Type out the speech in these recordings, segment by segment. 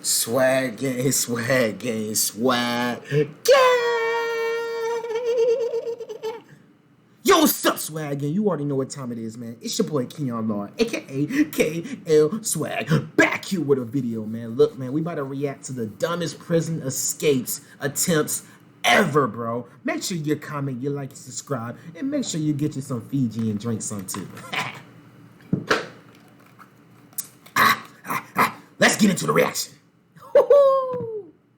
Swag gang, swag gang, swag gang. Yo, what's up, swag gang? You already know what time it is, man. It's your boy Keon Law, aka KL Swag, back here with a video, man. Look, man, we about to react to the dumbest prison escapes attempts ever, bro. Make sure you comment, you like, you subscribe, and make sure you get you some Fiji and drink some too. Let's get into the reaction.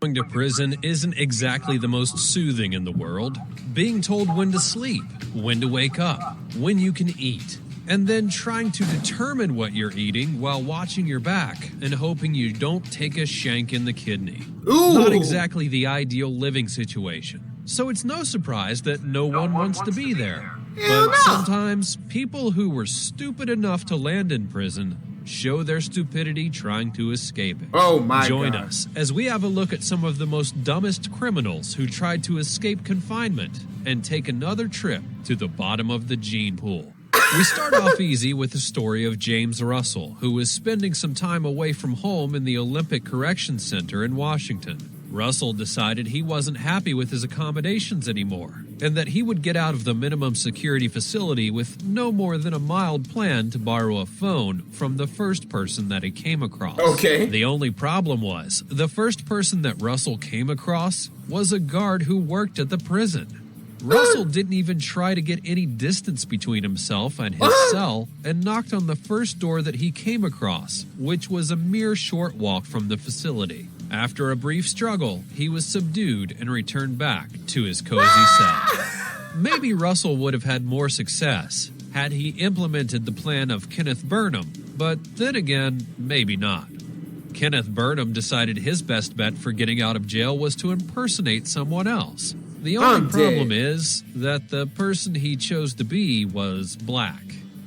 Going to prison isn't exactly the most soothing in the world. Being told when to sleep, when to wake up, when you can eat, and then trying to determine what you're eating while watching your back and hoping you don't take a shank in the kidney. Ooh. Not exactly the ideal living situation. So it's no surprise that no one wants to be there. But sometimes people who were stupid enough to land in prison show their stupidity trying to escape it. Oh my God. Join us as we have a look at some of the most dumbest criminals who tried to escape confinement and take another trip to the bottom of the gene pool. We start off easy with the story of James Russell, who was spending some time away from home in the Olympic Correction Center in Washington. Russell decided he wasn't happy with his accommodations anymore, and that he would get out of the minimum security facility with no more than a mild plan to borrow a phone from the first person that he came across. Okay. The only problem was, the first person that Russell came across was a guard who worked at the prison. Russell didn't even try to get any distance between himself and his cell and knocked on the first door that he came across, which was a mere short walk from the facility. After a brief struggle, he was subdued and returned back to his cozy cell. Maybe Russell would have had more success had he implemented the plan of Kenneth Burnham, but then again, maybe not. Kenneth Burnham decided his best bet for getting out of jail was to impersonate someone else. The only problem is that the person he chose to be was black,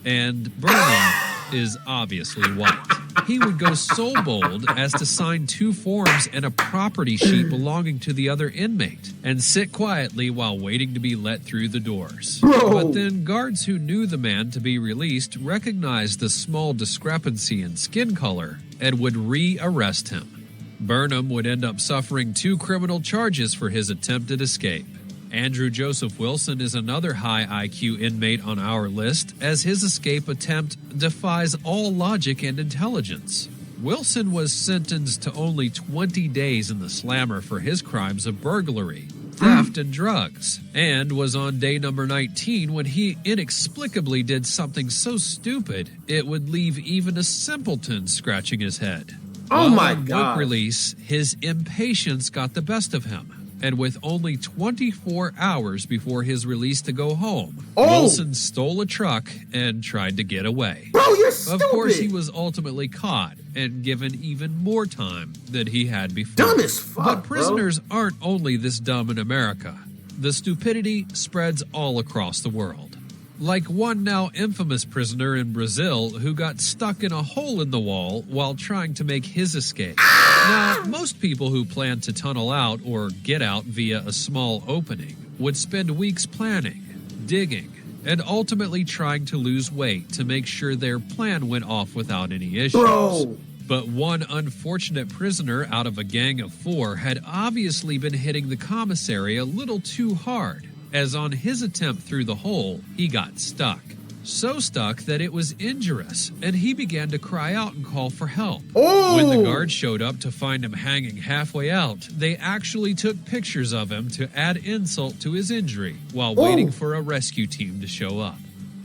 and Burnham is obviously white. He would go so bold as to sign 2 forms and a property sheet belonging to the other inmate and sit quietly while waiting to be let through the doors. But then guards who knew the man to be released recognized the small discrepancy in skin color and would re-arrest him. Burnham would end up suffering 2 criminal charges for his attempted escape. Andrew Joseph Wilson is another high IQ inmate on our list, as his escape attempt defies all logic and intelligence. Wilson was sentenced to only 20 days in the slammer for his crimes of burglary, theft, and drugs, and was on day number 19 when he inexplicably did something so stupid it would leave even a simpleton scratching his head. Oh my God. God. On book release, his impatience got the best of him. And with only 24 hours before his release to go home, Wilson stole a truck and tried to get away. Bro, you're stupid. Of course, he was ultimately caught and given even more time than he had before. Dumb as fuck, But prisoners aren't only this dumb in America. The stupidity spreads all across the world. Like one now infamous prisoner in Brazil who got stuck in a hole in the wall while trying to make his escape. Now, most people who plan to tunnel out or get out via a small opening would spend weeks planning, digging, and ultimately trying to lose weight to make sure their plan went off without any issues. Bro. But one unfortunate prisoner out of a gang of 4 had obviously been hitting the commissary a little too hard, as on his attempt through the hole, he got stuck. So stuck that it was injurious, and he began to cry out and call for help. When the guards showed up to find him hanging halfway out, they actually took pictures of him to add insult to his injury while waiting for a rescue team to show up.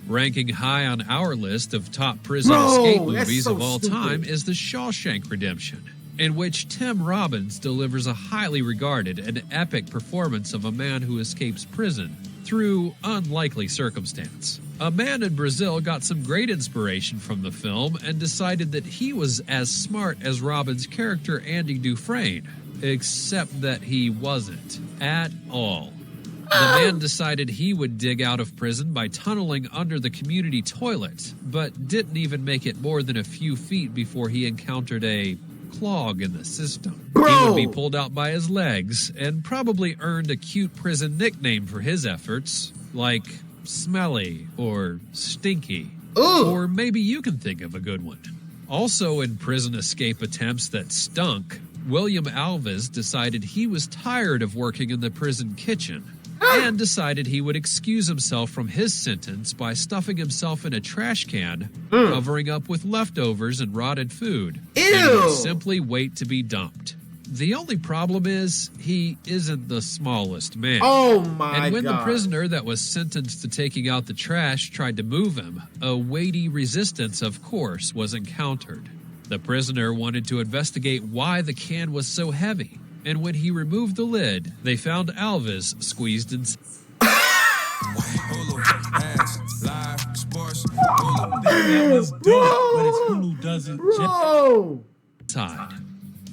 Ranking high on our list of top prison escape movies of all time is The Shawshank Redemption, in which Tim Robbins delivers a highly regarded and epic performance of a man who escapes prison through unlikely circumstance. A man in Brazil got some great inspiration from the film and decided that he was as smart as Robbins' character Andy Dufresne, except that he wasn't at all. The man decided he would dig out of prison by tunneling under the community toilet, but didn't even make it more than a few feet before he encountered a clog in the system. He would be pulled out by his legs and probably earned a cute prison nickname for his efforts, like Smelly or Stinky. Or maybe you can think of a good one. Also in prison escape attempts that stunk, William Alves decided he was tired of working in the prison kitchen and decided he would excuse himself from his sentence by stuffing himself in a trash can, covering up with leftovers and rotted food, and would simply wait to be dumped. The only problem is he isn't the smallest man. Oh my God. And when the prisoner that was sentenced to taking out the trash tried to move him, a weighty resistance, of course, was encountered. The prisoner wanted to investigate why the can was so heavy, and when he removed the lid, they found Alves squeezed inside. That was dope, but it's Hulu doesn't.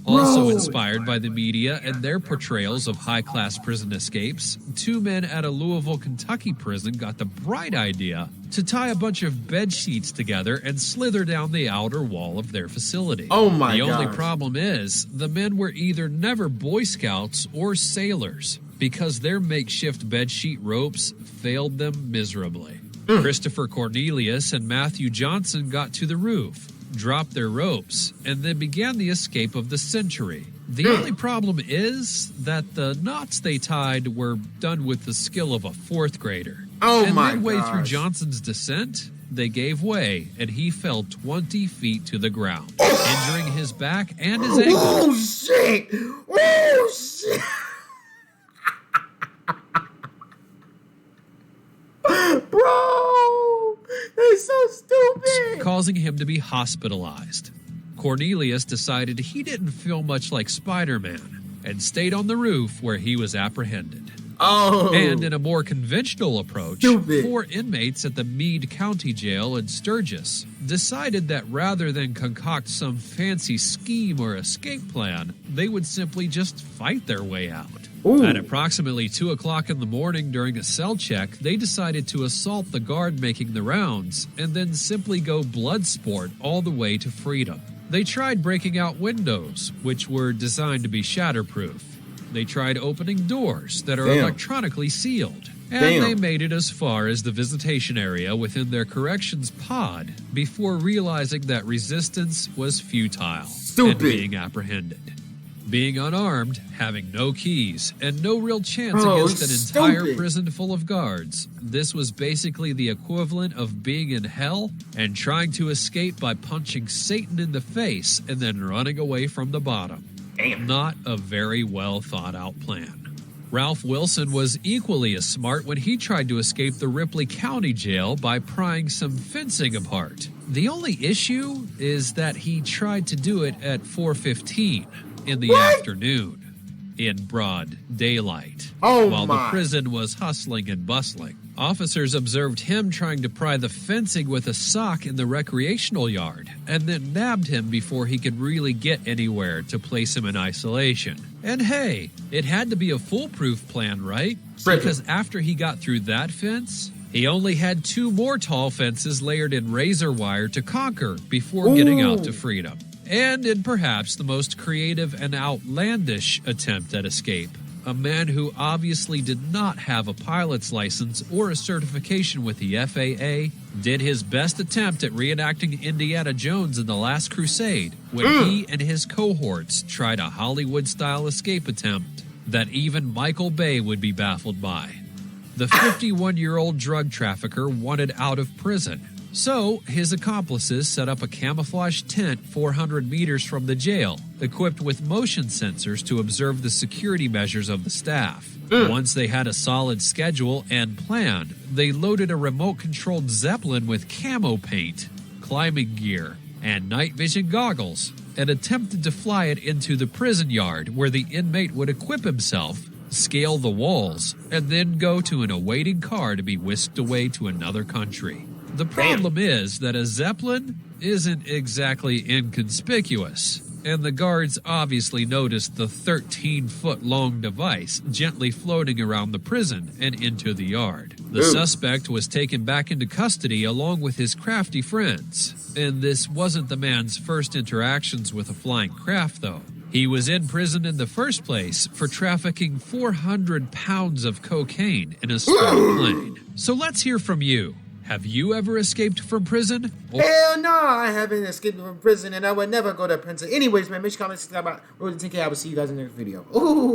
Also inspired by the media and their portrayals of high-class prison escapes, two men at a Louisville, Kentucky prison got the bright idea to tie a bunch of bed sheets together and slither down the outer wall of their facility. Oh my God. The only gosh. problem is, the men were either never Boy Scouts or sailors, because their makeshift bedsheet ropes failed them miserably. Christopher Cornelius and Matthew Johnson got to the roof, dropped their ropes, and then began the escape of the century. The only problem is that the knots they tied were done with the skill of a fourth grader. Oh and my midway gosh. through Johnson's descent, they gave way, and he fell 20 feet to the ground, injuring his back and his ankle. Oh shit! Oh shit! Bro, that's so stupid. Causing him to be hospitalized. Cornelius decided he didn't feel much like Spider-Man and stayed on the roof where he was apprehended. Oh. And in a more conventional approach, Stupid. 4 inmates at the Meade County Jail in Sturgis decided that rather than concoct some fancy scheme or escape plan, they would simply just fight their way out. Ooh. At approximately 2 o'clock in the morning during a cell check, they decided to assault the guard making the rounds and then simply go blood sport all the way to freedom. They tried breaking out windows, which were designed to be shatterproof. They tried opening doors that are electronically sealed. And they made it as far as the visitation area within their corrections pod before realizing that resistance was futile and being apprehended. Being unarmed, having no keys, and no real chance against an entire prison full of guards, this was basically the equivalent of being in hell and trying to escape by punching Satan in the face and then running away from the bottom. Not a very well thought out plan. Ralph Wilson was equally as smart when he tried to escape the Ripley County Jail by prying some fencing apart. The only issue is that he tried to do it at 4:15 in the afternoon, in broad daylight, while the prison was hustling and bustling. Officers observed him trying to pry the fencing with a sock in the recreational yard, and then nabbed him before he could really get anywhere to place him in isolation. And hey, it had to be a foolproof plan, right? Because after he got through that fence, he only had 2 more tall fences layered in razor wire to conquer before getting out to freedom. And in perhaps the most creative and outlandish attempt at escape, a man who obviously did not have a pilot's license or a certification with the FAA did his best attempt at reenacting Indiana Jones in The Last Crusade when he and his cohorts tried a Hollywood-style escape attempt that even Michael Bay would be baffled by. The 51-year-old drug trafficker wanted out of prison, so his accomplices set up a camouflage tent 400 meters from the jail, equipped with motion sensors to observe the security measures of the staff. Once they had a solid schedule and plan, they loaded a remote-controlled Zeppelin with camo paint, climbing gear, and night vision goggles, and attempted to fly it into the prison yard where the inmate would equip himself, scale the walls, and then go to an awaiting car to be whisked away to another country. The problem is that a Zeppelin isn't exactly inconspicuous, and the guards obviously noticed the 13-foot-long device gently floating around the prison and into the yard. The suspect was taken back into custody along with his crafty friends, and this wasn't the man's first interactions with a flying craft, though. He was in prison in the first place for trafficking 400 pounds of cocaine in a small plane. So let's hear from you. Have you ever escaped from prison? Hell no, I haven't escaped from prison, and I would never go to prison. Anyways, man, make sure you comment, subscribe, Road to 10K. I will see you guys in the next video. Ooh.